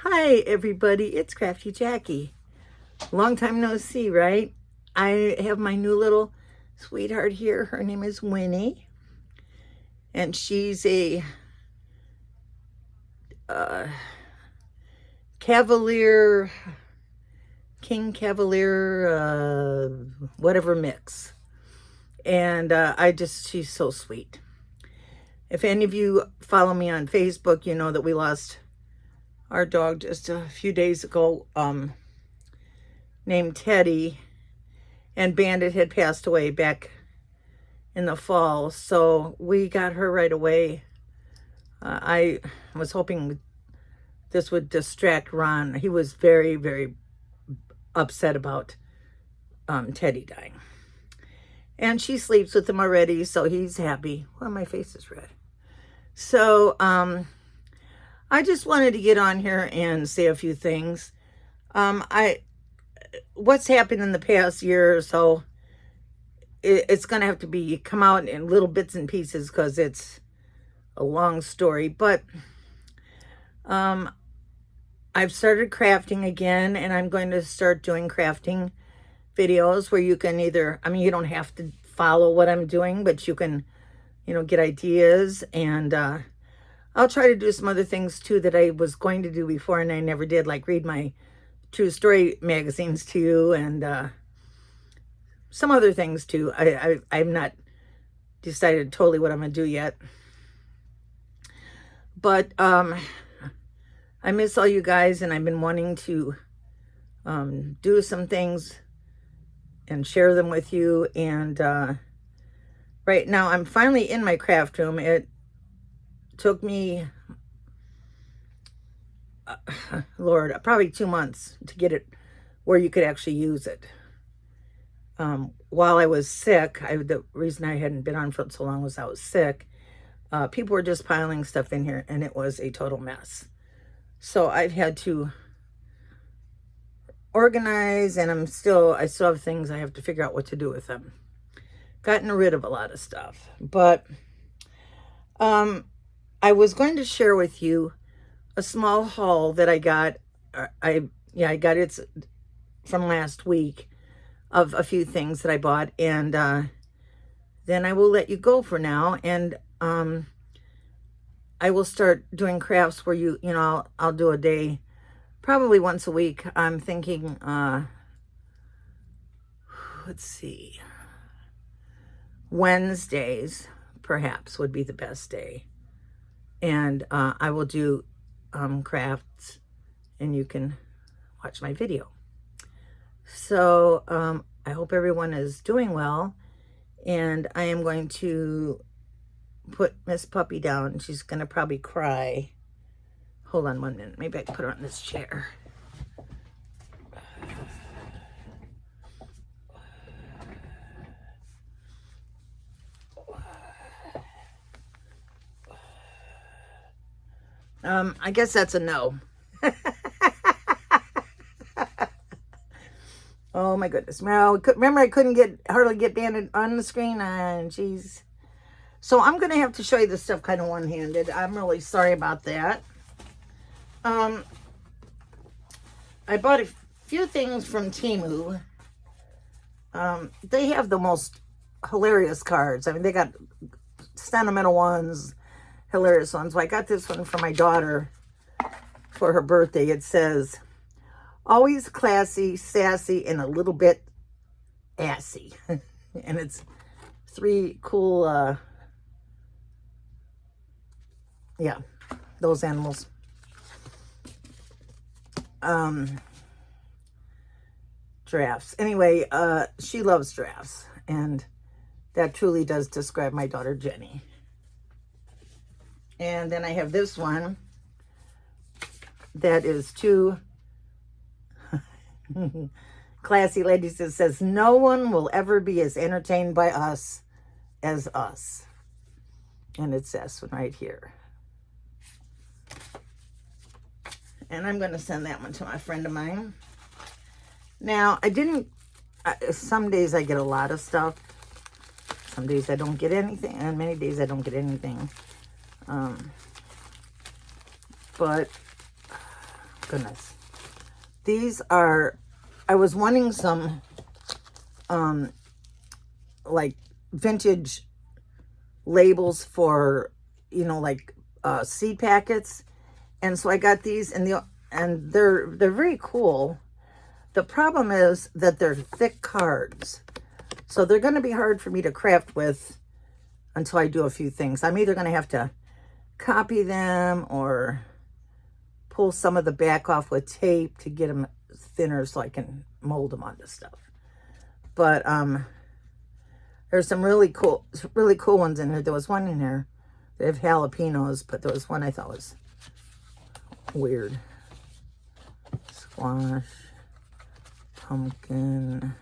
Hi everybody, it's Crafty Jacki. Long time no see, right? I have my new little sweetheart here. Her name is Winnie, and she's a uh, Cavalier, King Cavalier, whatever mix. And she's so sweet. If any of you follow me on Facebook, you know that we lost our dog just a few days ago, named Teddy, and Bandit had passed away back in the fall, so we got her right away. I was hoping this would distract Ron. He was very, very upset about Teddy dying. And she sleeps with him already, so he's happy. Well, my face is red. So I just wanted to get on here and say a few things. What's happened in the past year or so, it's going to have to come out in little bits and pieces because it's a long story. But I've started crafting again, and I'm going to start doing crafting videos where you can either, you don't have to follow what I'm doing, but you can, get ideas. And I'll try to do some other things too that I was going to do before and I never did, like read my true story magazines to you, and some other things too. I'm not decided totally what I'm gonna do yet, but I miss all you guys, and I've been wanting to do some things and share them with you. And right now I'm finally in my craft room. It took me Lord, probably 2 months to get it where you could actually use it. While I was sick, the reason I hadn't been on for so long was I was sick. People were just piling stuff in here, and it was a total mess. So I've had to organize, and I still have things I have to figure out what to do with them. Gotten rid of a lot of stuff, but I was going to share with you a small haul that I got. I got it from last week of a few things that I bought, and then I will let you go for now. And I will start doing crafts where I'll do a day, probably once a week. I'm thinking, let's see, Wednesdays perhaps would be the best day, and I will do crafts, and you can watch my video. So I hope everyone is doing well, and I am going to put Miss Puppy down. She's gonna probably cry. Hold on 1 minute. Maybe I can put her on this chair. I guess that's a no. Oh my goodness. Remember I couldn't hardly get Bandit on the screen, and jeez. So I'm going to have to show you this stuff kind of one-handed. I'm really sorry about that. I bought a few things from Temu. They have the most hilarious cards. They got sentimental ones, hilarious ones. So I got this one for my daughter for her birthday. It says, "Always classy, sassy, and a little bit assy." And it's 3 cool, those animals. Giraffes. Anyway, she loves giraffes, and that truly does describe my daughter Jenny. And then I have this one that is 2 classy ladies. That says, "No one will ever be as entertained by us as us." And it's this one right here. And I'm going to send that one to my friend of mine. Now, some days I get a lot of stuff. Some days I don't get anything. And many days I don't get anything. But goodness. These are, I was wanting some, like vintage labels for, you know, like seed packets. And so I got these, and they're very cool. The problem is that they're thick cards. So they're going to be hard for me to craft with until I do a few things. I'm either going to have to copy them or pull some of the back off with tape to get them thinner so I can mold them onto stuff. But there's some really cool ones in here. There was one in here. They have jalapenos, but there was one I thought was weird. Squash, pumpkin.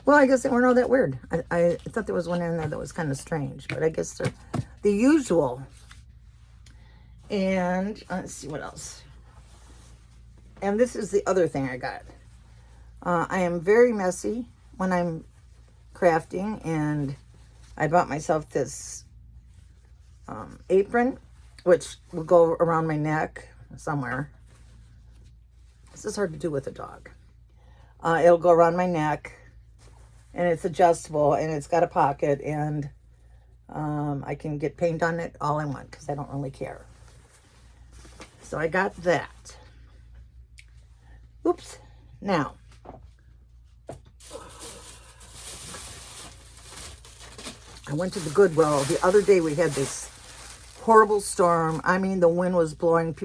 Well, I guess they weren't all that weird. I thought there was one in there that was kind of strange, but I guess they're the usual. And let's see what else. And this is the other thing I got. I am very messy when I'm crafting, and I bought myself this apron, which will go around my neck somewhere. This is hard to do with a dog. It'll go around my neck, and it's adjustable, and it's got a pocket, and I can get paint on it all I want because I don't really care. So I got that. Oops. Now, I went to the Goodwill. The other day we had this horrible storm. I mean, the wind was blowing.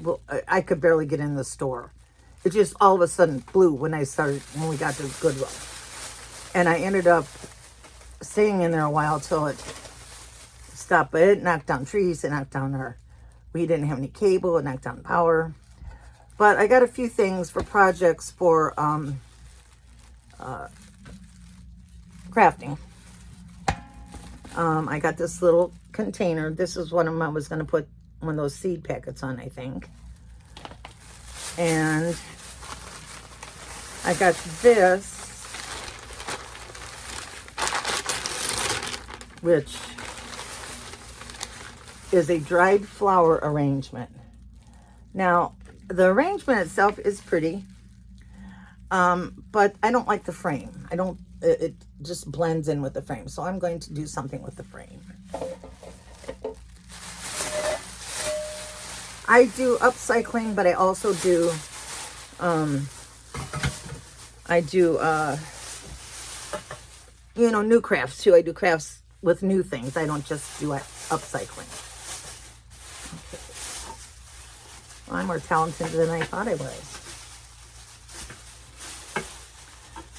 I could barely get in the store. It just all of a sudden blew when we got to Goodwill. And I ended up staying in there a while till it stopped. But it knocked down trees. It knocked down we didn't have any cable. It knocked down power. But I got a few things for projects for crafting. I got this little container. This is one of them I was going to put one of those seed packets on, I think. And I got this, which is a dried flower arrangement. Now, the arrangement itself is pretty, but I don't like the frame. It just blends in with the frame. So I'm going to do something with the frame. I do upcycling, but I also do, new crafts too. I do crafts with new things. I don't just do upcycling. Okay. Well, I'm more talented than I thought I was.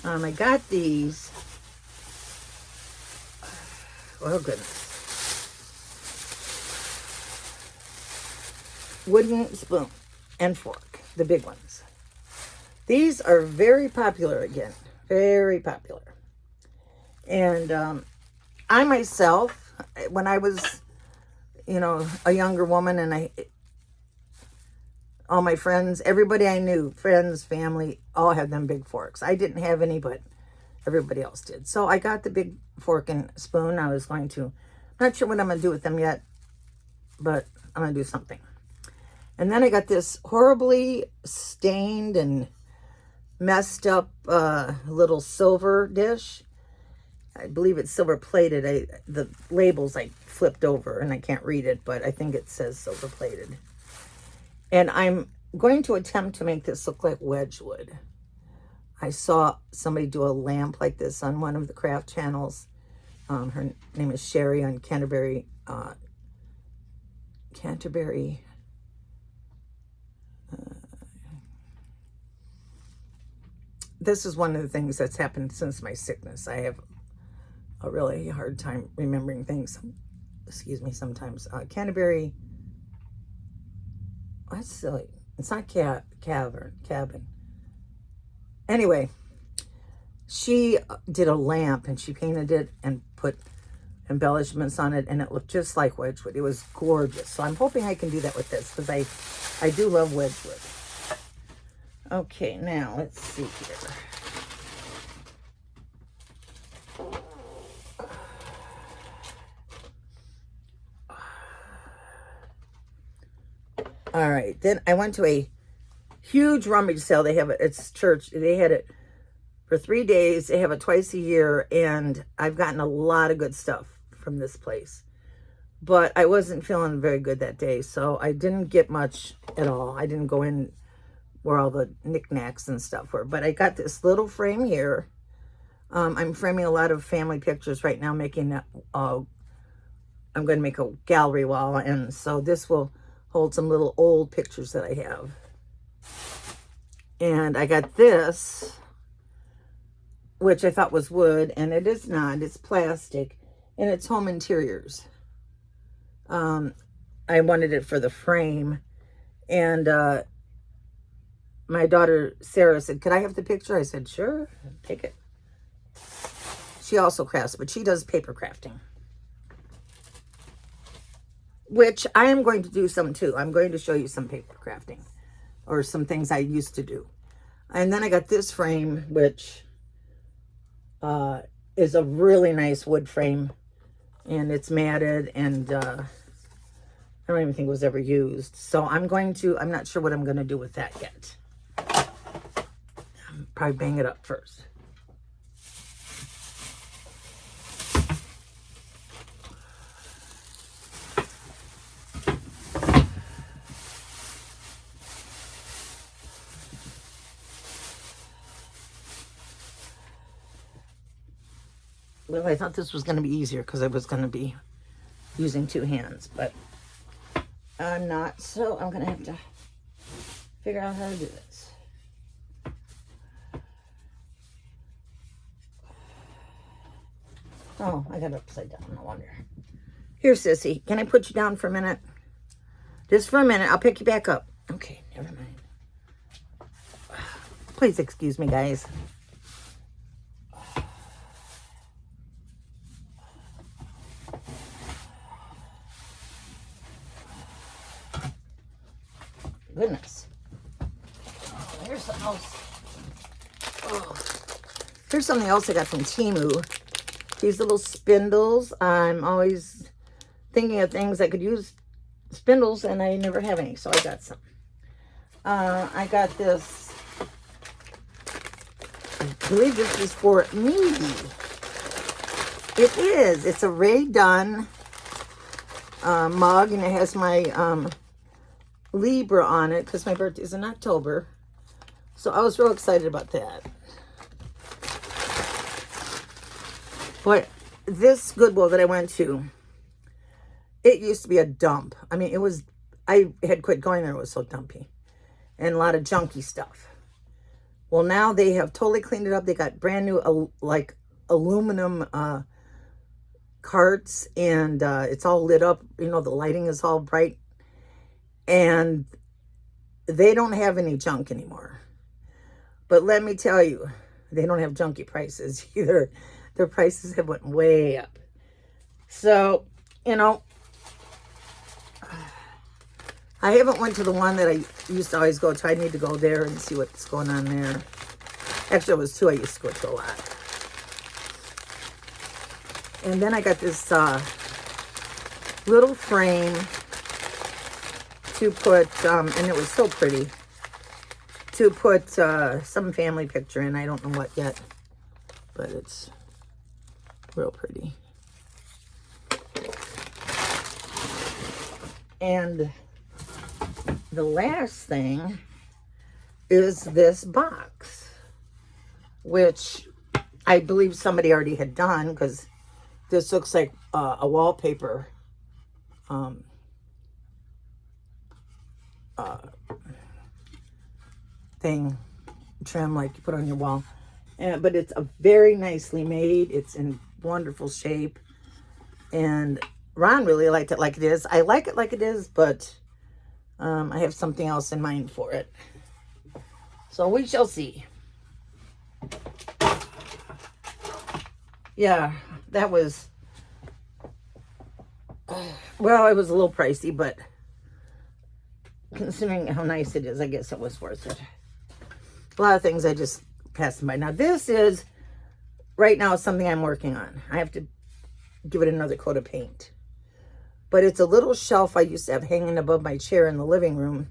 I got these. Oh, goodness. Wooden spoon and fork, the big ones. These are very popular again, very popular. And I myself, when I was, a younger woman, and all my friends, everybody I knew, friends, family, all had them big forks. I didn't have any, but everybody else did. So I got the big fork and spoon. I'm not sure what I'm going to do with them yet, but I'm going to do something. And then I got this horribly stained and messed up little silver dish. I believe it's silver plated. The labels I flipped over and I can't read it, but I think it says silver plated. And I'm going to attempt to make this look like Wedgwood. I saw somebody do a lamp like this on one of the craft channels. Her name is Sherry on Canterbury. This is one of the things that's happened since my sickness. I have a really hard time remembering things. Excuse me, sometimes. Canterbury. That's silly. It's not cabin. Anyway, she did a lamp and she painted it and put embellishments on it, and it looked just like Wedgwood. It was gorgeous. So I'm hoping I can do that with this because I do love Wedgwood. Okay, now let's see here. All right. Then I went to a huge rummage sale. They have it. It's church. They had it for 3 days. They have it twice a year. And I've gotten a lot of good stuff from this place. But I wasn't feeling very good that day. So I didn't get much at all. I didn't go in where all the knickknacks and stuff were. But I got this little frame here. I'm framing a lot of family pictures right now, making I'm going to make a gallery wall. And so this will hold some little old pictures that I have. And I got this, which I thought was wood, and it is not. It's plastic, and it's home interiors. I wanted it for the frame, and my daughter Sarah said, "Could I have the picture?" I said, "Sure, take it." She also crafts, but she does paper crafting, which I am going to do some too. I'm going to show you some paper crafting or some things I used to do. And then I got this frame, which is a really nice wood frame, and it's matted, and I don't even think it was ever used. So I'm not sure what I'm going to do with that yet. I'll probably bang it up first. Well, I thought this was going to be easier because I was going to be using 2 hands, but I'm not, so I'm going to have to figure out how to do this. Oh, I got it upside down, no wonder. Here, sissy, can I put you down for a minute? Just for a minute, I'll pick you back up. Okay, never mind. Please excuse me, guys. Goodness. Oh, here's something else. Oh, here's something else I got from Temu. These little spindles. I'm always thinking of things I could use spindles, and I never have any, so I got some. I got this. I believe this is for me. It is. It's a Ray Dunn mug, and it has my Libra on it because my birthday is in October. So I was real excited about that. But this Goodwill that I went to, it used to be a dump. I mean, I had quit going there. It was so dumpy. And a lot of junky stuff. Well, now they have totally cleaned it up. They got brand new, like, aluminum carts. And it's all lit up. You know, the lighting is all bright. And they don't have any junk anymore. But let me tell you, they don't have junky prices either. Their prices have went way up. So, you know, I haven't went to the one that I used to always go to. I need to go there and see what's going on there. Actually, it was 2 I used to go to a lot. And then I got this little frame to put, and it was so pretty, to put some family picture in. I don't know what yet, but it's real pretty. And the last thing is this box, which I believe somebody already had done, because this looks like a wallpaper thing, trim, like you put on your wall. But it's a very nicely made. It's in wonderful shape. And Ron really liked it like it is. I like it like it is, but I have something else in mind for it. So we shall see. Yeah, that was, well, it was a little pricey, but considering how nice it is, I guess it was worth it. A lot of things I just passed them by. Now this is, right now, something I'm working on. I have to give it another coat of paint. But it's a little shelf I used to have hanging above my chair in the living room.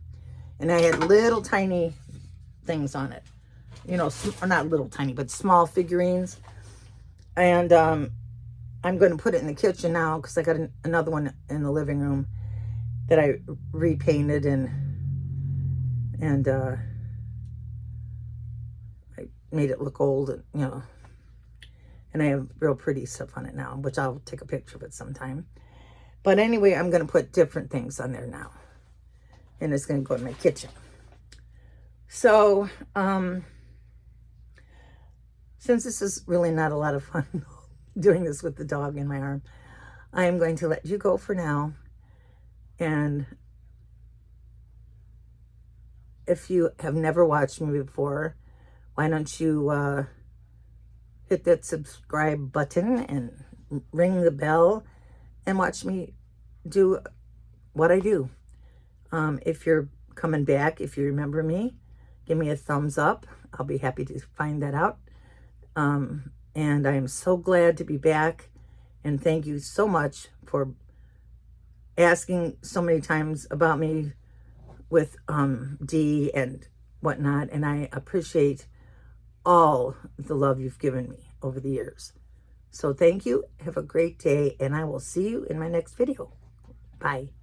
And I had little tiny things on it. You know, not little tiny, but small figurines. And I'm going to put it in the kitchen now because I got another one in the living room that I repainted and I made it look old, and, you know. And I have real pretty stuff on it now, which I'll take a picture of it sometime. But anyway, I'm going to put different things on there now. And it's going to go in my kitchen. So, since this is really not a lot of fun doing this with the dog in my arm, I am going to let you go for now. And if you have never watched me before, why don't you hit that subscribe button and ring the bell and watch me do what I do. If you're coming back, if you remember me, give me a thumbs up. I'll be happy to find that out. And I am so glad to be back. And thank you so much for asking so many times about me with Dee and whatnot. And I appreciate all the love you've given me over the years. So thank you. Have a great day. And I will see you in my next video. Bye.